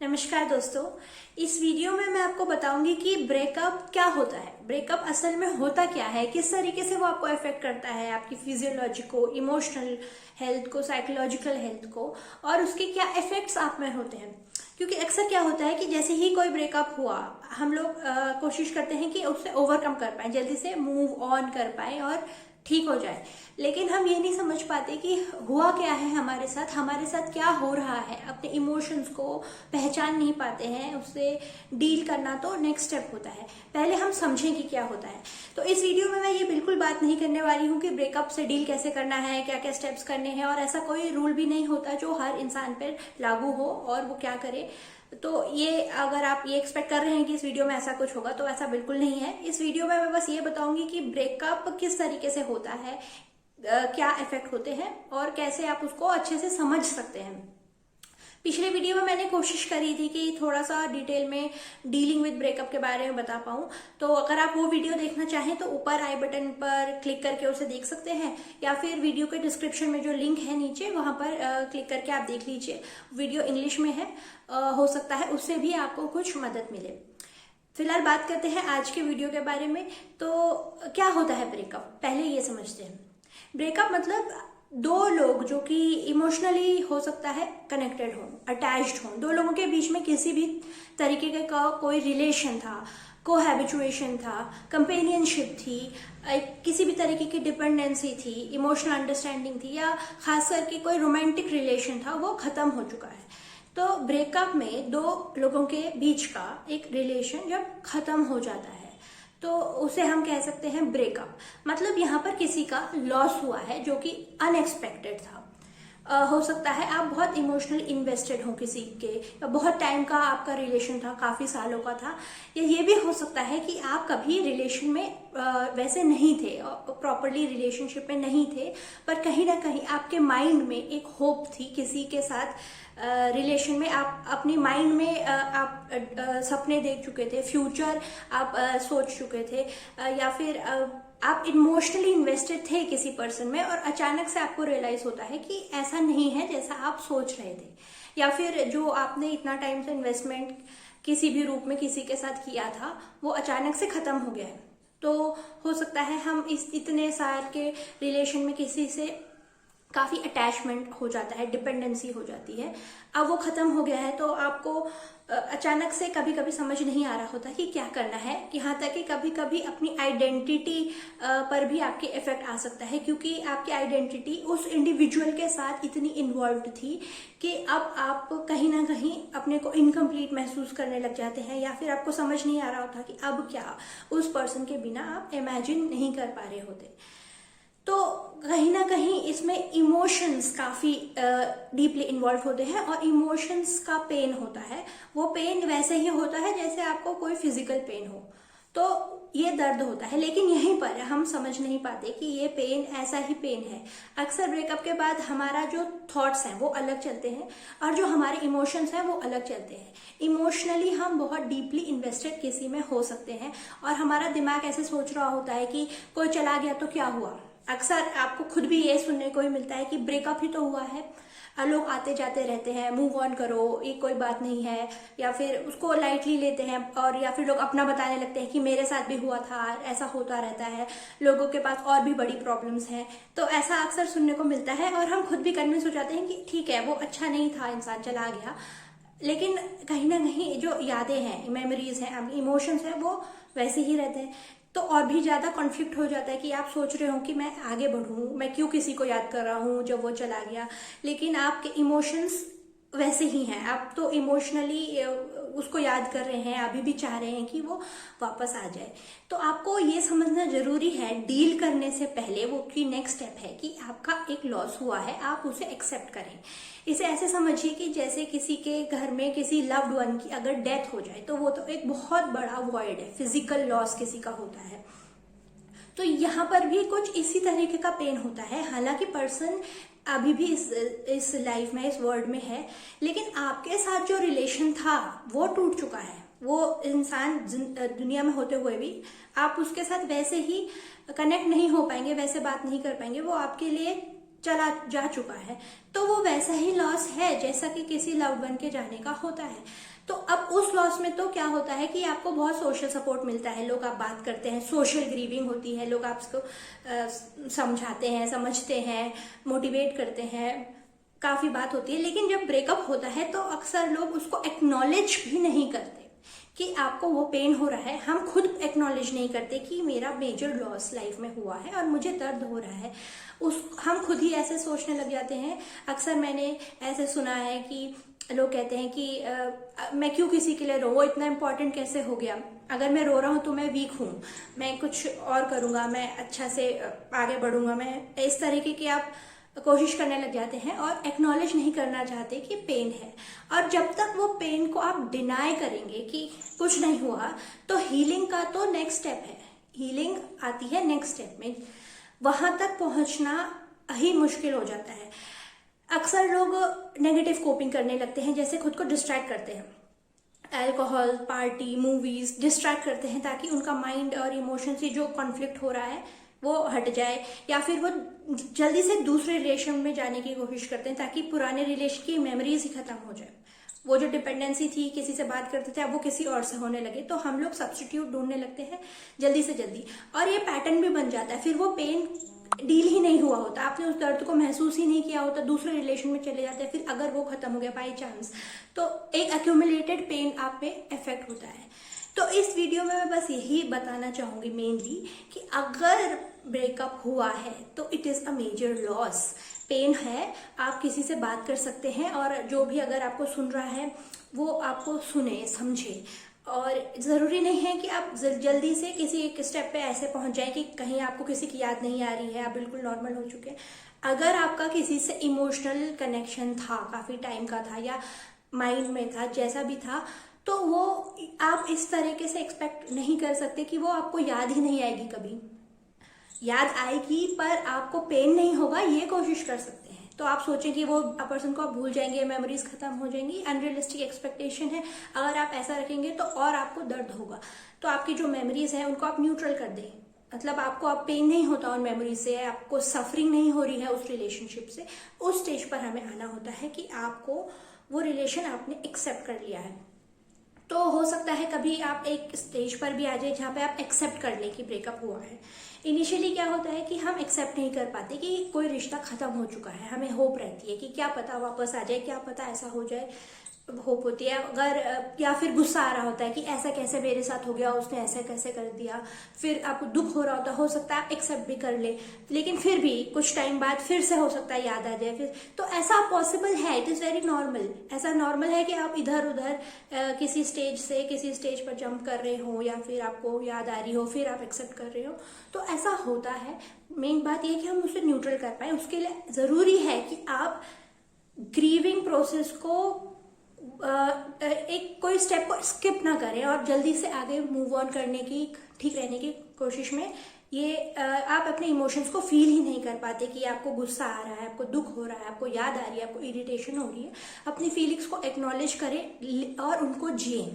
नमस्कार दोस्तों। इस वीडियो में मैं आपको बताऊंगी कि ब्रेकअप क्या होता है, ब्रेकअप असल में होता क्या है, किस तरीके से वो आपको अफेक्ट करता है, आपकी फिजियोलॉजी को, इमोशनल हेल्थ को, साइकोलॉजिकल हेल्थ को, और उसके क्या इफेक्ट्स आप में होते हैं। क्योंकि अक्सर क्या होता है कि जैसे ही कोई ब्रेकअप हुआ हम लोग कोशिश करते हैं कि उससे ओवरकम कर पाए, जल्दी से मूव ऑन कर पाए और ठीक हो जाए। लेकिन हम ये नहीं समझ पाते कि हुआ क्या है हमारे साथ क्या हो रहा है। अपने इमोशंस को पहचान नहीं पाते हैं, उससे डील करना तो नेक्स्ट स्टेप होता है। पहले हम समझें कि क्या होता है। तो इस वीडियो में मैं ये बिल्कुल बात नहीं करने वाली हूँ कि ब्रेकअप से डील कैसे करना है, क्या क्या स्टेप्स करने हैं, और ऐसा कोई रूल भी नहीं होता जो हर इंसान पर लागू हो और वो क्या करे। तो ये अगर आप ये एक्सपेक्ट कर रहे हैं कि इस वीडियो में ऐसा कुछ होगा, तो ऐसा बिल्कुल नहीं है। इस वीडियो में मैं बस ये बताऊंगी कि ब्रेकअप किस तरीके से होता है, क्या इफेक्ट होते हैं और कैसे आप उसको अच्छे से समझ सकते हैं। पिछले वीडियो में मैंने कोशिश करी थी कि थोड़ा सा डिटेल में डीलिंग विद ब्रेकअप के बारे में बता पाऊं। तो अगर आप वो वीडियो देखना चाहें तो ऊपर आई बटन पर क्लिक करके उसे देख सकते हैं, या फिर वीडियो के डिस्क्रिप्शन में जो लिंक है नीचे वहां पर क्लिक करके आप देख लीजिए। वीडियो इंग्लिश में है, हो सकता है उससे भी आपको कुछ मदद मिले। फिलहाल बात करते हैं आज के वीडियो के बारे में। तो क्या होता है ब्रेकअप, पहले ये समझते हैं। ब्रेकअप मतलब दो लोग जो कि इमोशनली हो सकता है कनेक्टेड हो, अटैच्ड हो, दो लोगों के बीच में किसी भी तरीके का कोई रिलेशन था, कोहैबिचुएशन था, कंपेनियनशिप थी, किसी भी तरीके की डिपेंडेंसी थी, इमोशनल अंडरस्टैंडिंग थी, या खास करके कोई रोमांटिक रिलेशन था, वो खत्म हो चुका है। तो ब्रेकअप में दो लोगों के बीच का एक रिलेशन जब खत्म हो जाता है तो उसे हम कह सकते हैं ब्रेकअप। मतलब यहाँ पर किसी का लॉस हुआ है जो कि अनएक्सपेक्टेड था। हो सकता है आप बहुत इमोशनल इन्वेस्टेड हो किसी के, या बहुत टाइम का आपका रिलेशन था, काफी सालों का था, या ये भी हो सकता है कि आप कभी रिलेशन में वैसे नहीं थे, प्रॉपरली रिलेशनशिप में नहीं थे, पर कहीं ना कहीं आपके माइंड में एक होप थी किसी के साथ रिलेशन में। आप अपनी माइंड में आप सपने देख चुके थे, फ्यूचर आप सोच चुके थे, या फिर आप इमोशनली इन्वेस्टेड थे किसी पर्सन में, और अचानक से आपको रियलाइज होता है कि ऐसा नहीं है जैसा आप सोच रहे थे, या फिर जो आपने इतना टाइम से इन्वेस्टमेंट किसी भी रूप में किसी के साथ किया था वो अचानक से खत्म हो गया है। तो हो सकता है हम इस इतने साल के रिलेशन में किसी से काफी अटैचमेंट हो जाता है, डिपेंडेंसी हो जाती है, अब वो खत्म हो गया है तो आपको अचानक से कभी कभी समझ नहीं आ रहा होता कि क्या करना है। यहाँ तक कि कभी कभी अपनी आइडेंटिटी पर भी आपके इफेक्ट आ सकता है, क्योंकि आपकी आइडेंटिटी उस इंडिविजुअल के साथ इतनी इन्वॉल्व थी कि अब आप कहीं ना कहीं अपने को इनकम्प्लीट महसूस करने लग जाते हैं, या फिर आपको समझ नहीं आ रहा होता कि अब क्या, उस पर्सन के बिना आप इमेजिन नहीं कर पा रहे होते। तो कहीं ना कहीं इसमें इमोशंस काफी डीपली इन्वॉल्व होते हैं, और इमोशंस का पेन होता है, वो पेन वैसे ही होता है जैसे आपको कोई फिजिकल पेन हो। तो ये दर्द होता है, लेकिन यहीं पर हम समझ नहीं पाते कि ये पेन ऐसा ही पेन है। अक्सर ब्रेकअप के बाद हमारा जो थॉट्स हैं वो अलग चलते हैं, और जो हमारे इमोशंस हैं वो अलग चलते हैं। इमोशनली हम बहुत डीपली इन्वेस्टेड किसी में हो सकते हैं, और हमारा दिमाग ऐसे सोच रहा होता है कि कोई चला गया तो क्या हुआ। अक्सर आपको खुद भी ये सुनने को ही मिलता है कि ब्रेकअप ही तो हुआ है, लोग आते जाते रहते हैं, मूव ऑन करो, ये कोई बात नहीं है, या फिर उसको लाइटली लेते हैं, और या फिर लोग अपना बताने लगते हैं कि मेरे साथ भी हुआ था, ऐसा होता रहता है, लोगों के पास और भी बड़ी प्रॉब्लम्स हैं। तो ऐसा अक्सर सुनने को मिलता है, और हम खुद भी कन्विंस हो जाते हैं कि ठीक है वो अच्छा नहीं था, इंसान चला गया। लेकिन कहीं ना कहीं जो यादें हैं, मेमोरीज हैं, इमोशंस हैं, वो वैसे ही रहते हैं। तो और भी ज्यादा कॉन्फ्लिक्ट हो जाता है कि आप सोच रहे हो कि मैं आगे बढ़ूं, मैं क्यों किसी को याद कर रहा हूं जब वो चला गया, लेकिन आपके इमोशंस वैसे ही हैं। आप तो इमोशनली उसको याद कर रहे हैं, अभी भी चाह रहे हैं कि वो वापस आ जाए। तो आपको ये समझना जरूरी है डील करने से पहले, वो की नेक्स्ट स्टेप है कि आपका एक लॉस हुआ है, आप उसे एक्सेप्ट करें। इसे ऐसे समझिए कि जैसे किसी के घर में किसी लव्ड वन की अगर डेथ हो जाए तो वो तो एक बहुत बड़ा वॉइड है, फिजिकल लॉस किसी का होता है। तो यहाँ पर भी कुछ इसी तरीके का पेन होता है। हालांकि पर्सन अभी भी इस लाइफ में, इस वर्ल्ड में है, लेकिन आपके साथ जो रिलेशन था वो टूट चुका है। वो इंसान दुनिया में होते हुए भी आप उसके साथ वैसे ही कनेक्ट नहीं हो पाएंगे, वैसे बात नहीं कर पाएंगे। वो आपके लिए चला जा चुका है, तो वो वैसा ही लॉस है जैसा कि किसी लव्ड वन के जाने का होता है। तो अब उस लॉस में तो क्या होता है कि आपको बहुत सोशल सपोर्ट मिलता है, लोग आप बात करते हैं, सोशल ग्रीविंग होती है, लोग आपको समझाते हैं, समझते हैं, मोटिवेट करते हैं, काफी बात होती है। लेकिन जब ब्रेकअप होता है तो अक्सर लोग उसको एक्नॉलेज भी नहीं करते कि आपको वो पेन हो रहा है। हम खुद एक्नॉलेज नहीं करते कि मेरा मेजर लॉस लाइफ में हुआ है और मुझे दर्द हो रहा है। हम खुद ही ऐसे सोचने लग जाते हैं। अक्सर मैंने ऐसे सुना है कि लोग कहते हैं कि मैं क्यों किसी के लिए रो, वो इतना इम्पोर्टेंट कैसे हो गया, अगर मैं रो रहा हूँ तो मैं वीक हूँ, मैं कुछ और करूँगा, मैं अच्छा से आगे बढ़ूंगा, मैं इस तरीके की आप कोशिश करने लग जाते हैं और एक्नॉलेज नहीं करना चाहते कि पेन है। और जब तक वो पेन को आप डिनाई करेंगे कि कुछ नहीं हुआ, तो हीलिंग का तो नेक्स्ट स्टेप है, हीलिंग आती है नेक्स्ट स्टेप में, वहां तक पहुंचना ही मुश्किल हो जाता है। अक्सर लोग नेगेटिव कोपिंग करने लगते हैं, जैसे खुद को डिस्ट्रैक्ट करते हैं, अल्कोहल, पार्टी, मूवीज डिस्ट्रैक्ट करते हैं ताकि उनका माइंड और इमोशन से जो कॉन्फ्लिक्ट हो रहा है वो हट जाए, या फिर वो जल्दी से दूसरे रिलेशन में जाने की कोशिश करते हैं ताकि पुराने रिलेशन की मेमोरीज ही खत्म हो जाए। वो जो डिपेंडेंसी थी, किसी से बात करते थे, अब वो किसी और से होने लगे, तो हम लोग सब्स्टिट्यूट ढूंढने लगते हैं जल्दी से जल्दी, और ये पैटर्न भी बन जाता है। फिर वो पेन डील ही नहीं हुआ होता, आपने उस दर्द को महसूस ही नहीं किया होता, दूसरे रिलेशन में चले जाते हैं। फिर अगर वो खत्म हो गया बाई चांस, तो एक एक्यूमुलेटेड पेन आप पे इफेक्ट होता है। तो इस वीडियो में मैं बस यही बताना चाहूंगी मेनली कि अगर ब्रेकअप हुआ है तो it is a major loss, pain है, आप किसी से बात कर सकते हैं, और जो भी अगर आपको सुन रहा है वो आपको सुने, समझे। और जरूरी नहीं है कि आप जल्दी से किसी एक स्टेप पे ऐसे पहुंच जाए कि कहीं आपको किसी की याद नहीं आ रही है, आप बिल्कुल नॉर्मल हो चुके हैं। अगर आपका किसी से इमोशनल कनेक्शन था, काफी टाइम का था, या माइंड में था, जैसा भी था, तो वो आप इस तरीके से एक्सपेक्ट नहीं कर सकते कि वो आपको याद ही नहीं आएगी। कभी याद आएगी पर आपको पेन नहीं होगा, ये कोशिश कर सकते हैं। तो आप सोचें कि वो पर्सन को आप भूल जाएंगे, मेमोरीज खत्म हो जाएंगी, अनरियलिस्टिक एक्सपेक्टेशन है। अगर आप ऐसा रखेंगे तो और आपको दर्द होगा। तो आपकी जो मेमोरीज है उनको आप न्यूट्रल कर दें, मतलब आपको अब पेन नहीं होता उन मेमोरी से, आपको सफरिंग नहीं हो रही है उस रिलेशनशिप से। उस स्टेज पर हमें आना होता है कि आपको वो रिलेशन आपने एक्सेप्ट कर लिया है। तो हो सकता है कभी आप एक स्टेज पर भी आ जाए जहाँ पे आप एक्सेप्ट कर लें कि ब्रेकअप हुआ है। इनिशियली क्या होता है कि हम एक्सेप्ट नहीं कर पाते कि कोई रिश्ता खत्म हो चुका है, हमें होप रहती है कि क्या पता वापस आ जाए, क्या पता ऐसा हो जाए, होप होती है। अगर या फिर गुस्सा आ रहा होता है कि ऐसा कैसे मेरे साथ हो गया, उसने ऐसे कैसे कर दिया, फिर आपको दुख हो रहा होता है, हो सकता है आप एक्सेप्ट भी कर ले, लेकिन फिर भी कुछ टाइम बाद फिर से हो सकता है याद आ जाए। फिर तो ऐसा पॉसिबल है, इट इज वेरी नॉर्मल। ऐसा नॉर्मल है कि आप इधर उधर किसी स्टेज से किसी स्टेज पर जंप कर रहे हो, या फिर आपको याद आ रही हो, फिर आप एक्सेप्ट कर रहे हो, तो ऐसा होता है। मेन बात यह है कि हम उसे न्यूट्रल कर पाए। उसके लिए जरूरी है कि आप ग्रीविंग प्रोसेस को एक कोई स्टेप को स्किप ना करें और जल्दी से आगे मूव ऑन करने की, ठीक रहने की कोशिश में ये आप अपने इमोशंस को फील ही नहीं कर पाते कि आपको गुस्सा आ रहा है, आपको दुख हो रहा है, आपको याद आ रही है, आपको इरिटेशन हो रही है। अपनी फीलिंग्स को एक्नॉलेज करें और उनको जिएं।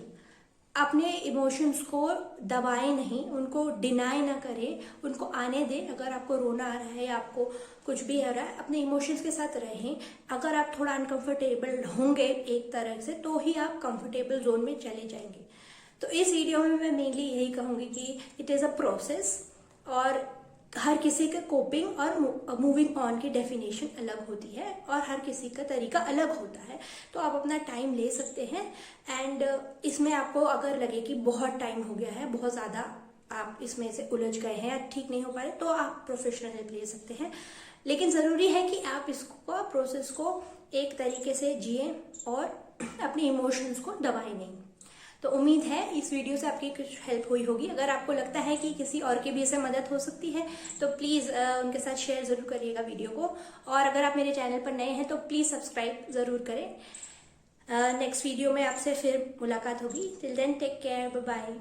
अपने इमोशंस को दबाएं नहीं, उनको डिनाई ना करें, उनको आने दें। अगर आपको रोना आ रहा है या आपको कुछ भी आ रहा है, अपने इमोशंस के साथ रहें। अगर आप थोड़ा अनकंफर्टेबल होंगे एक तरह से, तो ही आप कंफर्टेबल जोन में चले जाएंगे। तो इस वीडियो में मैं मेनली यही कहूंगी कि इट इज अ प्रोसेस, और हर किसी के कोपिंग और मूविंग ऑन की डेफिनेशन अलग होती है, और हर किसी का तरीका अलग होता है। तो आप अपना टाइम ले सकते हैं। एंड इसमें आपको अगर लगे कि बहुत टाइम हो गया है, बहुत ज़्यादा आप इसमें से उलझ गए हैं या ठीक नहीं हो पा रहे, तो आप प्रोफेशनल हेल्प ले सकते हैं। लेकिन ज़रूरी है कि आप इसको प्रोसेस को एक तरीके से जिए और अपने इमोशंस को दबाएं नहीं। तो उम्मीद है इस वीडियो से आपकी कुछ हेल्प हुई होगी। अगर आपको लगता है कि किसी और की भी इससे मदद हो सकती है तो प्लीज़ उनके साथ शेयर ज़रूर करिएगा वीडियो को। और अगर आप मेरे चैनल पर नए हैं तो प्लीज़ सब्सक्राइब ज़रूर करें। नेक्स्ट वीडियो में आपसे फिर मुलाकात होगी। Till then take care, bye bye.